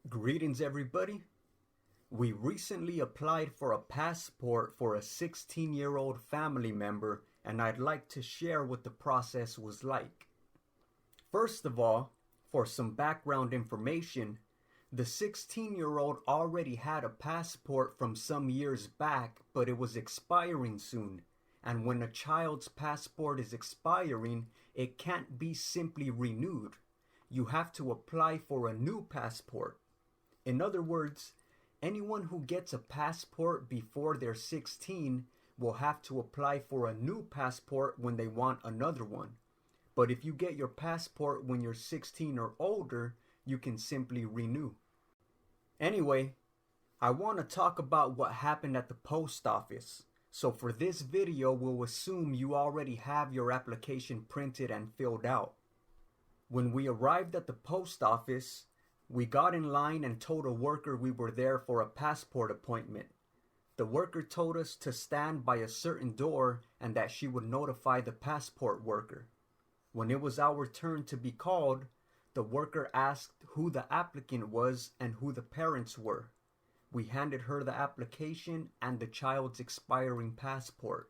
Greetings, everybody. We recently applied for a passport for a 16-year-old family member, and I'd like to share what the process was like. First of all, for some background information, the 16-year-old already had a passport from some years back, but it was expiring soon. And when a child's passport is expiring, it can't be simply renewed. You have to apply for a new passport. In other words, anyone who gets a passport before they're 16 will have to apply for a new passport when they want another one. But if you get your passport when you're 16 or older, you can simply renew. Anyway, I want to talk about what happened at the post office. So for this video, we'll assume you already have your application printed and filled out. When we arrived at the post office, we got in line and told a worker we were there for a passport appointment. The worker told us to stand by a certain door and that she would notify the passport worker. When it was our turn to be called, the worker asked who the applicant was and who the parents were. We handed her the application and the child's expiring passport.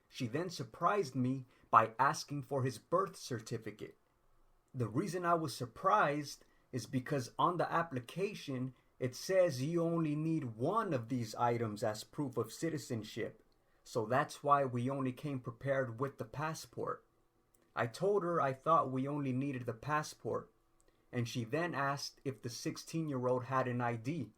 She then surprised me by asking for his birth certificate. The reason I was surprised is because on the application, it says you only need one of these items as proof of citizenship. So that's why we only came prepared with the passport. I told her I thought we only needed the passport, and she then asked if the 16-year-old had an ID,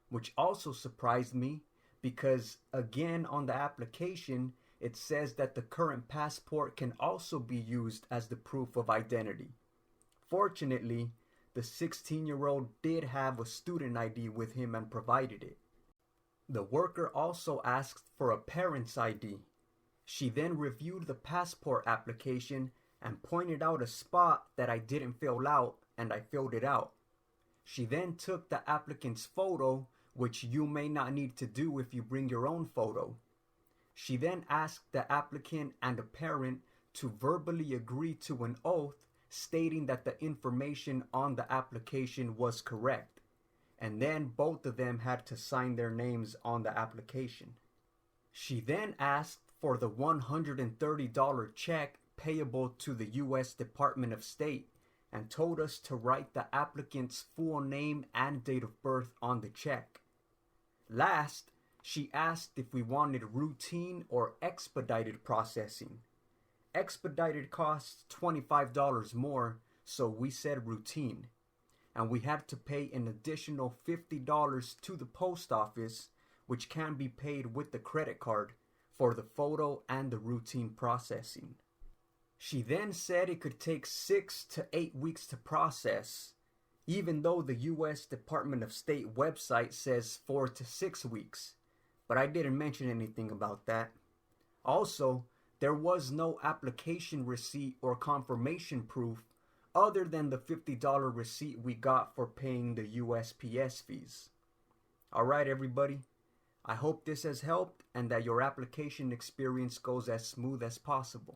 which also surprised me because, again, on the application, it says that the current passport can also be used as the proof of identity. Fortunately, the 16-year-old did have a student ID with him and provided it. The worker also asked for a parent's ID. She then reviewed the passport application and pointed out a spot that I didn't fill out, and I filled it out. She then took the applicant's photo, which you may not need to do if you bring your own photo. She then asked the applicant and the parent to verbally agree to an oath stating that the information on the application was correct, and then both of them had to sign their names on the application. She then asked for the $130 check payable to the U.S. Department of State and told us to write the applicant's full name and date of birth on the check. Last, she asked if we wanted routine or expedited processing. Expedited costs $25 more, so we said routine. And we had to pay an additional $50 to the post office, which can be paid with the credit card, for the photo and the routine processing. She then said it could take 6 to 8 weeks to process, even though the U.S. Department of State website says 4 to 6 weeks. But I didn't mention anything about that. Also, there was no application receipt or confirmation proof other than the $50 receipt we got for paying the USPS fees. Alright, everybody. I hope this has helped and that your application experience goes as smooth as possible.